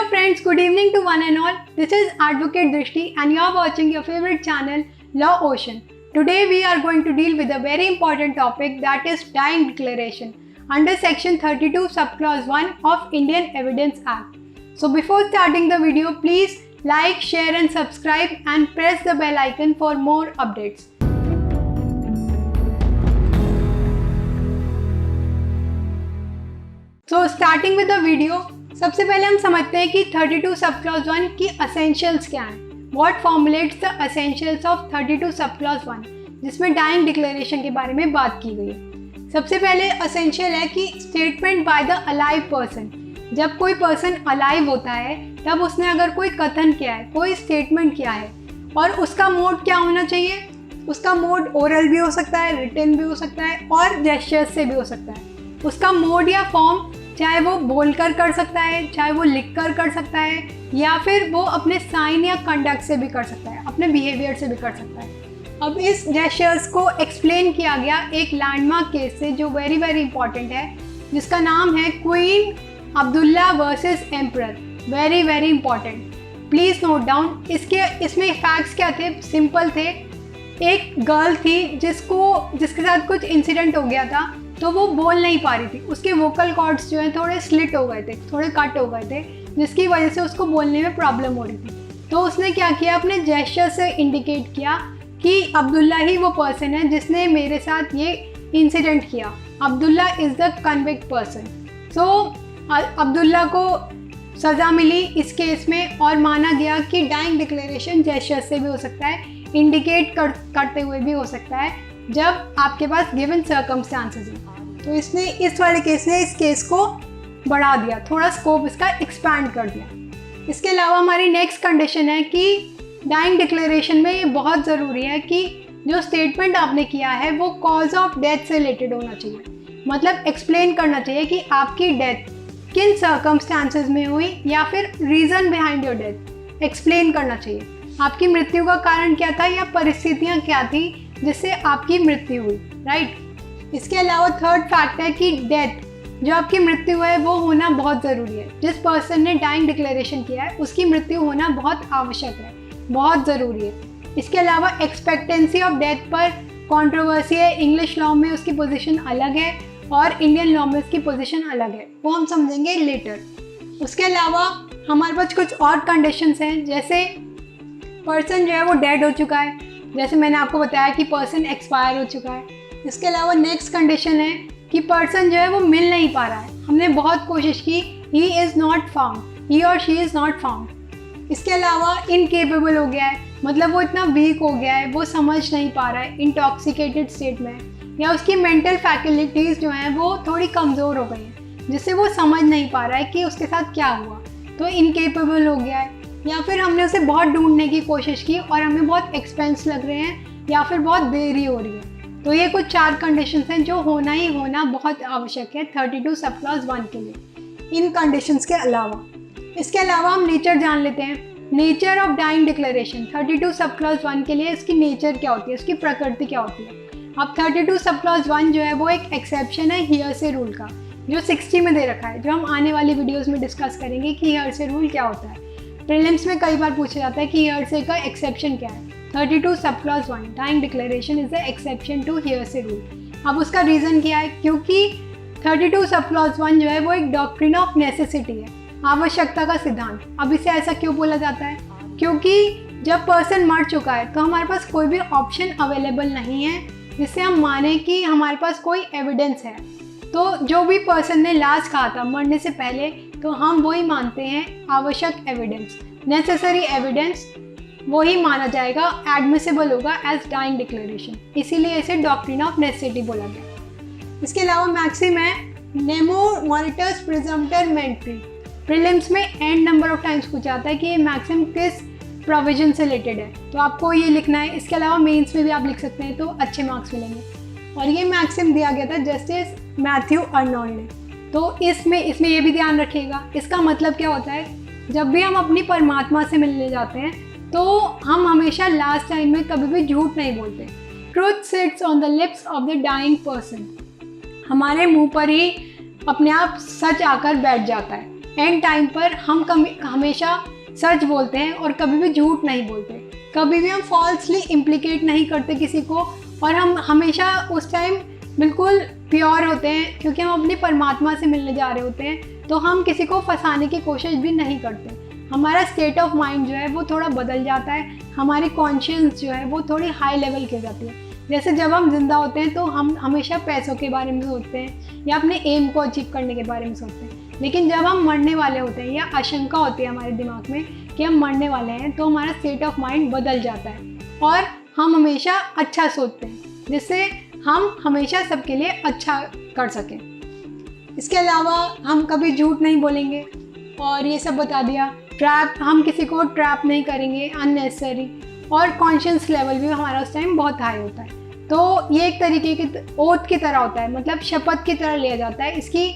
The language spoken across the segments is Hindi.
Hello friends, good evening to one and all. This is Advocate Drishti and you are watching your favorite channel Law Ocean. Today we are going to deal with a very important topic, that is dying declaration under section 32 subclause 1 of Indian Evidence Act. So before starting the video, please like, share and subscribe and press the bell icon for more updates. So starting with the video, सबसे पहले हम समझते हैं कि 32 सब क्लॉज 1 की असेंशियल्स क्या हैं. What formulates the essentials of 32 sub clause 1, जिसमें डाइंग डिक्लेरेशन के बारे में बात की गई है. सबसे पहले असेंशियल है कि statement by the alive person. जब कोई पर्सन अलाइव होता है तब उसने अगर कोई कथन किया है, कोई स्टेटमेंट किया है, और उसका मोड क्या होना चाहिए. उसका मोड ओरल भी हो सकता है, रिटन भी हो सकता है और जेस्चर्स से भी हो सकता है. उसका मोड या फॉर्म चाहे वो बोलकर कर सकता है, चाहे वो लिखकर कर सकता है, या फिर वो अपने साइन या कंडक्ट से भी कर सकता है, अपने बिहेवियर से भी कर सकता है. अब इस जेस्चर्स को एक्सप्लेन किया गया एक लैंडमार्क केस से जो वेरी वेरी इंपॉर्टेंट है, जिसका नाम है queen Abdullah versus emperor. Very very important, please note down. इसमें फैक्ट्स क्या थे, सिंपल थे. एक गर्ल थी जिसके साथ कुछ इंसिडेंट हो गया था, तो वो बोल नहीं पा रही थी. उसके वोकल कॉर्ड्स जो हैं थोड़े स्लिट हो गए थे, थोड़े कट हो गए थे, जिसकी वजह से उसको बोलने में प्रॉब्लम हो रही थी. तो उसने क्या किया, अपने जेस्चर से इंडिकेट किया कि अब्दुल्ला ही वो पर्सन है जिसने मेरे साथ ये इंसिडेंट किया. Abdullah is the convict person. So Abdullah को सज़ा मिली इस केस में, और माना गया कि डाइंग डिक्लेरेशन जेस्चर से भी हो सकता है, इंडिकेट करते हुए भी हो सकता है, जब आपके पास गिवन सर्कमस्टांसेस हैं. तो इसने इस वाले केस ने इस केस को बढ़ा दिया, थोड़ा स्कोप इसका एक्सपैंड कर दिया. इसके अलावा हमारी नेक्स्ट कंडीशन है कि डाइंग डिक्लेरेशन में ये बहुत ज़रूरी है कि जो स्टेटमेंट आपने किया है वो कॉज ऑफ डेथ से रिलेटेड होना चाहिए. मतलब एक्सप्लेन करना चाहिए कि आपकी डेथ किन सर्कमस्टांसेस में हुई, या फिर reason behind your death explain करना चाहिए. आपकी मृत्यु का कारण क्या था या परिस्थितियाँ क्या थी जिससे आपकी मृत्यु हुई, राइट. इसके अलावा थर्ड फैक्ट है कि डेथ, जो आपकी मृत्यु है वो होना बहुत ज़रूरी है. जिस पर्सन ने डाइंग डिक्लेरेशन किया है उसकी मृत्यु होना बहुत आवश्यक है, बहुत ज़रूरी है. इसके अलावा एक्सपेक्टेंसी ऑफ डेथ पर कंट्रोवर्सी है. इंग्लिश लॉ में उसकी पोजीशन अलग है और इंडियन लॉ में उसकी पोजीशन अलग है, वो हम समझेंगे लेटर. उसके अलावा हमारे पास कुछ और कंडीशंस हैं, जैसे पर्सन जो है वो डेड हो चुका है, जैसे मैंने आपको बताया कि पर्सन एक्सपायर हो चुका है. इसके अलावा नेक्स्ट कंडीशन है कि पर्सन जो है वो मिल नहीं पा रहा है. हमने बहुत कोशिश की, ही इज़ नॉट फाउंड, ही और शी इज़ नॉट फाउंड. इसके अलावा इनकेपेबल हो गया है, मतलब वो इतना वीक हो गया है, वो समझ नहीं पा रहा है, इंटॉक्सिकेटेड स्टेट में है, या उसकी मेंटल फैकल्टीज़ जो हैं वो थोड़ी कमज़ोर हो गई हैं, जिससे वो समझ नहीं पा रहा है कि उसके साथ क्या हुआ, तो इनकेपेबल हो गया है. या फिर हमने उसे बहुत ढूंढने की कोशिश की और हमें बहुत एक्सपेंस लग रहे हैं, या फिर बहुत देरी हो रही है. तो ये कुछ 4 कंडीशंस हैं जो होना ही होना बहुत आवश्यक है 32 सब क्लॉज 1 के लिए, इन कंडीशंस के अलावा. इसके अलावा हम नेचर जान लेते हैं. Nature of dying declaration 32 sub clause 1 के लिए इसकी नेचर क्या होती है, उसकी प्रकृति क्या होती है. अब 32 सब क्लॉज 1 जो है वो एक एक्सेप्शन है हियर से रूल का, जो 60 में दे रखा है, जो हम आने वाली वीडियोज़ में डिस्कस करेंगे कि हियर से रूल क्या होता है. प्रीलिम्स में कई बार पूछा जाता है कि हियरसे का एक्सेप्शन क्या है. 32 sub clause 1 dying declaration is the exception to hearsay rule. अब उसका रीज़न क्या है, क्योंकि 32 सब क्लॉज 1 जो है वो एक डॉक्ट्रिन ऑफ नेसेसिटी है, आवश्यकता का सिद्धांत. अब इसे ऐसा क्यों बोला जाता है, क्योंकि जब पर्सन मर चुका है तो हमारे पास कोई भी ऑप्शन अवेलेबल नहीं है जिससे हम माने कि हमारे पास कोई एविडेंस है. तो जो भी पर्सन ने लास्ट कहा था मरने से पहले, तो हम वही मानते हैं आवश्यक एविडेंस, नेसेसरी एविडेंस, वही माना जाएगा, एडमिसिबल होगा एज डाइंग डिक्लेरेशन. इसीलिए इसे डॉक्ट्रिन ऑफ नेसेसिटी बोला गया. इसके अलावा मैक्सिम है नेमो मॉनिटर्स प्रिजम्प्टर मेंट्री. प्रीलिम्स में एंड नंबर ऑफ टाइम्स पूछा जाता है कि ये मैक्सिम किस प्रोविजन से रिलेटेड है, तो आपको ये लिखना है. इसके अलावा मेंस में भी आप लिख सकते हैं तो अच्छे मार्क्स मिलेंगे. और ये मैक्सिम दिया गया था जस्टिस मैथ्यू अर्नोल्ड ने. तो इसमें ये भी ध्यान रखिएगा. इसका मतलब क्या होता है, जब भी हम अपनी परमात्मा से मिलने जाते हैं तो हम हमेशा लास्ट टाइम में कभी भी झूठ नहीं बोलते. Truth sits on the lips of the dying person. हमारे मुंह पर ही अपने आप सच आकर बैठ जाता है. एंड टाइम पर हम हमेशा सच बोलते हैं और कभी भी झूठ नहीं बोलते, कभी भी हम फॉल्सली इम्प्लीकेट नहीं करते किसी को, और हम हमेशा उस टाइम बिल्कुल प्योर होते हैं क्योंकि हम अपने परमात्मा से मिलने जा रहे होते हैं। तो हम किसी को फंसाने की कोशिश भी नहीं करते। हमारा स्टेट ऑफ माइंड जो है वो थोड़ा बदल जाता है, हमारी कॉन्शियस जो है वो थोड़ी हाई लेवल की हो जाती है। जैसे जब हम जिंदा होते हैं तो हम हमेशा पैसों के बारे में सोचते हैं या अपने एम को अचीव करने के बारे में सोचते हैं, लेकिन जब हम मरने वाले होते हैं या आशंका होती है हमारे दिमाग में कि हम मरने वाले हैं, तो हमारा स्टेट ऑफ माइंड बदल जाता है और हम हमेशा अच्छा सोचते हैं, जिससे हम हमेशा सबके लिए अच्छा कर सकें। इसके अलावा हम कभी झूठ नहीं बोलेंगे, और ये सब बता दिया। हम किसी को ट्रैप नहीं करेंगे अननेसेसरी, और कॉन्शियस लेवल भी हमारा उस टाइम बहुत हाई होता है। तो ये एक तरीके की ओथ की तरह होता है, मतलब शपथ की तरह लिया जाता है। इसकी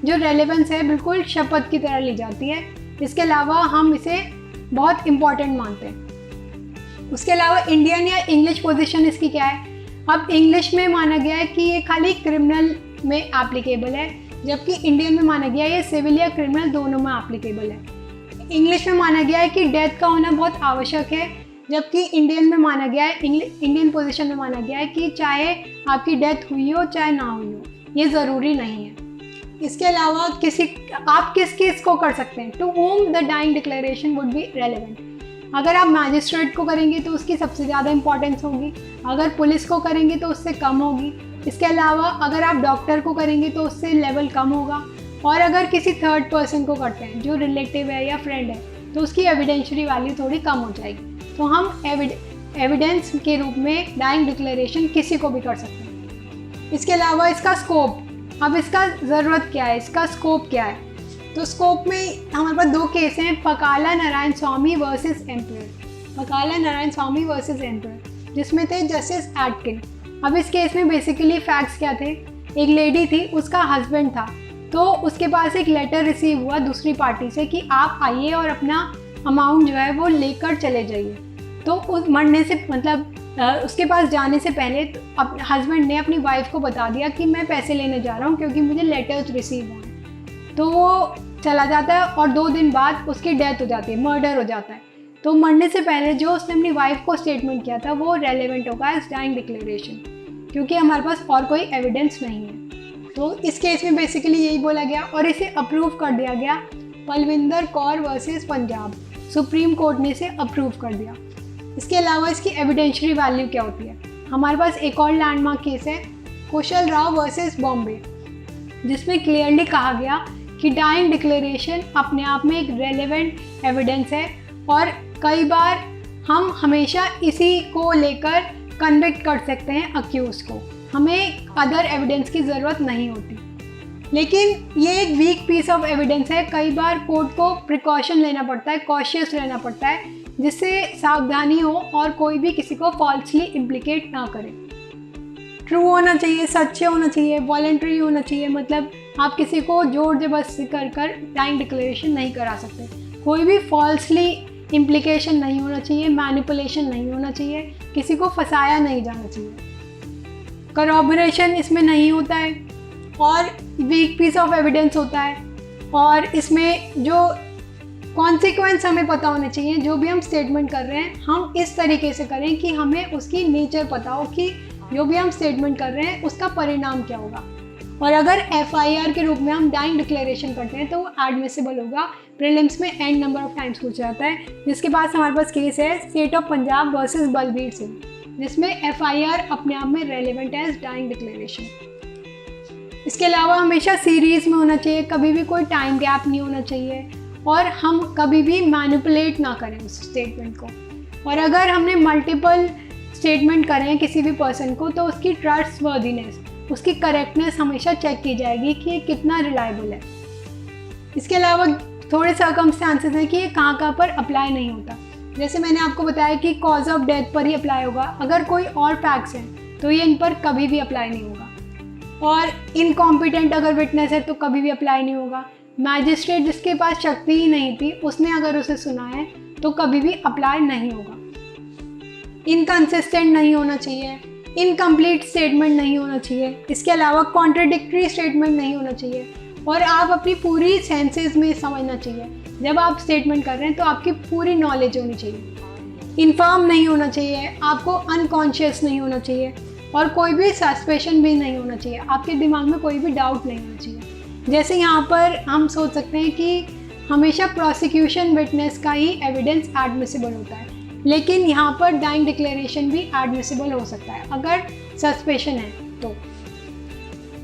जो रेलेवेंस है बिल्कुल शपथ की तरह ली जाती है। इसके अलावा हम इसे बहुत इम्पॉर्टेंट मानते हैं। उसके अलावा इंडियन या इंग्लिश पोजीशन इसकी क्या है? अब इंग्लिश में माना गया है कि ये खाली क्रिमिनल में एप्लीकेबल है, जबकि इंडियन में माना गया है ये सिविल या क्रिमिनल दोनों में एप्लीकेबल है। इंग्लिश में माना गया है कि डेथ का होना बहुत आवश्यक है, जबकि इंडियन में माना गया है, इंडियन पोजीशन में माना गया है कि चाहे आपकी डेथ हुई हो चाहे ना हुई हो, ये ज़रूरी नहीं है। इसके अलावा आप किस केस को कर सकते हैं? To whom the dying declaration would be relevant. अगर आप मैजिस्ट्रेट को करेंगे तो उसकी सबसे ज़्यादा इंपॉर्टेंस होगी, अगर पुलिस को करेंगे तो उससे कम होगी। इसके अलावा अगर आप डॉक्टर को करेंगे तो उससे लेवल कम होगा, और अगर किसी थर्ड पर्सन को करते हैं जो रिलेटिव है या फ्रेंड है तो उसकी एविडेंशियरी वैल्यू थोड़ी कम हो जाएगी। तो हम एविडेंस के रूप में डाइंग डिक्लेरेशन किसी को भी कर सकते हैं। इसके अलावा इसका स्कोप, अब इसका ज़रूरत क्या है, इसका स्कोप क्या है? तो स्कोप में हमारे पास दो केस हैं, पकाला नारायण स्वामी वर्सेस एम्पर। पकाला नारायण स्वामी वर्सेस एम्पर, जिसमें थे जस्टिस एटकिन। अब इस केस में बेसिकली फैक्ट्स क्या थे? एक लेडी थी, उसका हस्बैंड था, तो उसके पास एक लेटर रिसीव हुआ दूसरी पार्टी से कि आप आइए और अपना अमाउंट जो है वो लेकर चले जाइए। तो उस मरने से मतलब उसके पास जाने से पहले हस्बैंड ने अपनी वाइफ को बता दिया कि मैं पैसे लेने जा रहा हूँ क्योंकि मुझे लेटर्स रिसीव हुए हैं। तो वो चला जाता है और 2 दिन बाद उसकी डेथ हो जाती है, मर्डर हो जाता है। तो मरने से पहले जो उसने अपनी वाइफ को स्टेटमेंट किया था वो रेलेवेंट होगा एज डाइंग डिक्लेरेशन, क्योंकि हमारे पास और कोई एविडेंस नहीं है। तो इस केस में बेसिकली यही बोला गया और इसे अप्रूव कर दिया गया। Palwinder Kaur versus Punjab, Supreme Court ने इसे अप्रूव कर दिया। इसके अलावा इसकी एविडेंशियरी वैल्यू क्या होती है? हमारे पास एक और लैंडमार्क केस है, कुशल राव वर्सेस बॉम्बे, जिसमें क्लियरली कहा गया कि डाइंग डिक्लेरेशन अपने आप में एक रेलेवेंट एविडेंस है और कई बार हम हमेशा इसी को लेकर कन्विक्ट कर सकते हैं अक्यूज को, हमें अदर एविडेंस की ज़रूरत नहीं होती। लेकिन ये एक वीक पीस ऑफ एविडेंस है, कई बार कोर्ट को प्रिकॉशन लेना पड़ता है, कॉशियस रहना पड़ता है, जिससे सावधानी हो और कोई भी किसी को फॉल्सली इम्प्लीकेट ना करे। ट्रू होना चाहिए, सच्चे होना चाहिए, वॉलंटरी होना चाहिए, मतलब आप किसी को जोर जबरदस्ती कर डाइंग डिक्लेरेशन नहीं करा सकते। कोई भी फॉल्सली इम्प्लीकेशन नहीं होना चाहिए, मैनिपुलेशन नहीं होना चाहिए, किसी को फंसाया नहीं जाना चाहिए, करॉबरेशन इसमें नहीं होता है और वीक पीस ऑफ एविडेंस होता है। और इसमें जो कॉन्सिक्वेंस हमें पता होने चाहिए, जो भी हम स्टेटमेंट कर रहे हैं हम इस तरीके से करें कि हमें उसकी नेचर पता हो कि जो भी हम स्टेटमेंट कर रहे हैं उसका परिणाम क्या होगा। और अगर FIR के रूप में हम डाइंग डिक्लेरेशन करते हैं तो वो एडमिसिबल होगा। प्रीलिम्स में एंड नंबर ऑफ टाइम्स पूछा जाता है, जिसके पास हमारे पास केस है state of Punjab versus Balbir Singh, जिसमें FIR अपने आप में रेलेवेंट है डाइंग डिक्लेरेशन। इसके अलावा हमेशा सीरीज़ में होना चाहिए, कभी भी कोई टाइम गैप नहीं होना चाहिए और हम कभी भी मैनिपुलेट ना करें उस स्टेटमेंट को। और अगर हमने मल्टीपल स्टेटमेंट करें किसी भी पर्सन को तो उसकी ट्रस्टवर्दीनेस, उसकी करेक्टनेस हमेशा चेक की जाएगी कि ये कितना रिलायबल है। इसके अलावा थोड़े सर्कमस्टांसेस हैं कि ये कहाँ पर अप्लाई नहीं होता। जैसे मैंने आपको बताया कि कॉज ऑफ डेथ पर ही अप्लाई होगा, अगर कोई और फैक्ट्स हैं तो ये इन पर कभी भी अप्लाई नहीं होगा। और इनकॉम्पिटेंट अगर विटनेस है तो कभी भी अप्लाई नहीं होगा। मैजिस्ट्रेट जिसके पास शक्ति ही नहीं थी उसने अगर उसे सुना है तो कभी भी अप्लाई नहीं होगा। इनकंसिस्टेंट नहीं होना चाहिए, इनकम्प्लीट स्टेटमेंट नहीं होना चाहिए, इसके अलावा कॉन्ट्रडिक्टरी स्टेटमेंट नहीं होना चाहिए और आप अपनी पूरी सेंसेस में समझना चाहिए। जब आप स्टेटमेंट कर रहे हैं तो आपकी पूरी नॉलेज होनी चाहिए, इन्फॉर्म नहीं होना चाहिए, आपको अनकॉन्शियस नहीं होना चाहिए और कोई भी सस्पेशन भी नहीं होना चाहिए, आपके दिमाग में कोई भी डाउट नहीं होना चाहिए। जैसे यहाँ पर हम सोच सकते हैं कि हमेशा प्रोसिक्यूशन विटनेस का ही एविडेंस एडमिसिबल होता है, लेकिन यहाँ पर डाइंग डिक्लेरेशन भी एडमिसिबल हो सकता है अगर सस्पेशन है तो।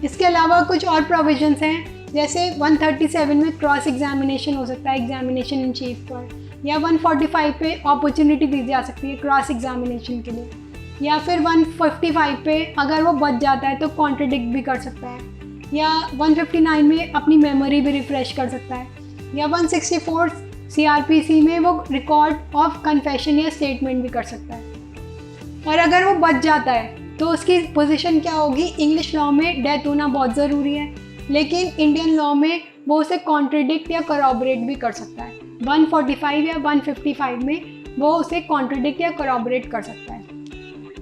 इसके अलावा कुछ और प्रोविजंस हैं, जैसे 137 में क्रॉस एग्जामिनेशन हो सकता है एग्जामिनेशन इन चीफ पर, या 145 पे अपॉर्चुनिटी दी जा सकती है क्रॉस एग्जामिनेशन के लिए, या फिर 155 पे अगर वो बच जाता है तो कॉन्ट्रडिक्ट भी कर सकता है, या 159 में अपनी मेमोरी भी रिफ्रेश कर सकता है, या 164 CRPC में वो रिकॉर्ड ऑफ कन्फेशन या स्टेटमेंट भी कर सकता है। और अगर वो बच जाता है तो उसकी पोजीशन क्या होगी? इंग्लिश लॉ में डेथ होना बहुत ज़रूरी है, लेकिन इंडियन लॉ में वो उसे कॉन्ट्रडिक्ट या करॉबरेट भी कर सकता है। 145 या 155 में वो उसे कॉन्ट्रडिक्ट या करॉबरेट कर सकता है,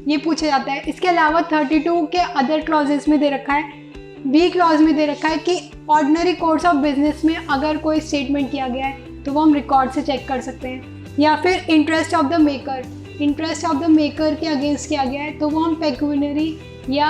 ये पूछा जाता है। इसके अलावा 32 के अदर क्लॉजेस में दे रखा है, बी क्लॉज में दे रखा है कि ऑर्डिनरी कोर्स ऑफ बिजनेस में अगर कोई स्टेटमेंट किया गया है तो वो हम रिकॉर्ड से चेक कर सकते हैं, या फिर इंटरेस्ट ऑफ द मेकर के अगेंस्ट किया गया है तो वो हम पेक्यूनरी या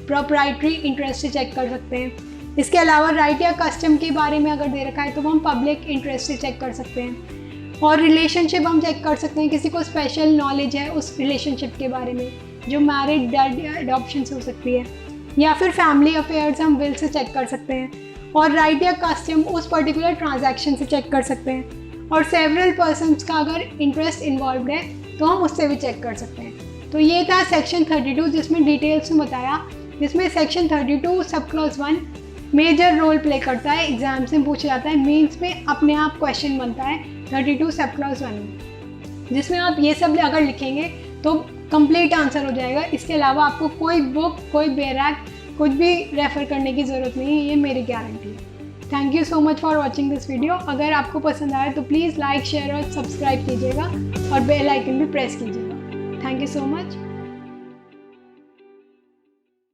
प्रोप्राइटरी इंटरेस्ट से चेक कर सकते हैं। इसके अलावा राइट या कस्टम के बारे में अगर दे रखा है तो वो हम पब्लिक इंटरेस्ट से चेक कर सकते हैं। और रिलेशनशिप हम चेक कर सकते हैं, किसी को स्पेशल नॉलेज है उस रिलेशनशिप के बारे में जो मैरिड, डेड या एडॉप्शन से हो सकती है, या फिर फैमिली अफेयर्स हम विल से चेक कर सकते हैं। और राइट या कस्टम उस पर्टिकुलर ट्रांजैक्शन से चेक कर सकते हैं। और सेवरल पर्सन्स का अगर इंटरेस्ट इन्वॉल्व है तो हम उससे भी चेक कर सकते हैं। तो ये था सेक्शन 32 जिसमें डिटेल्स में बताया, जिसमें section 32 sub clause 1 major role play करता है, एग्जाम्स में पूछा जाता है, मेंस में अपने आप क्वेश्चन बनता है 32 सब क्लॉज 1 में, जिसमें आप ये सब अगर लिखेंगे तो कंप्लीट आंसर हो जाएगा। इसके अलावा आपको कोई बुक, कोई बैराक, कुछ भी रेफ़र करने की ज़रूरत नहीं है, ये मेरी गारंटी है। Thank you so much for watching this video. अगर आपको पसंद आया तो प्लीज़ लाइक, शेयर और सब्सक्राइब कीजिएगा और बेल आइकन भी प्रेस कीजिएगा। Thank you so much.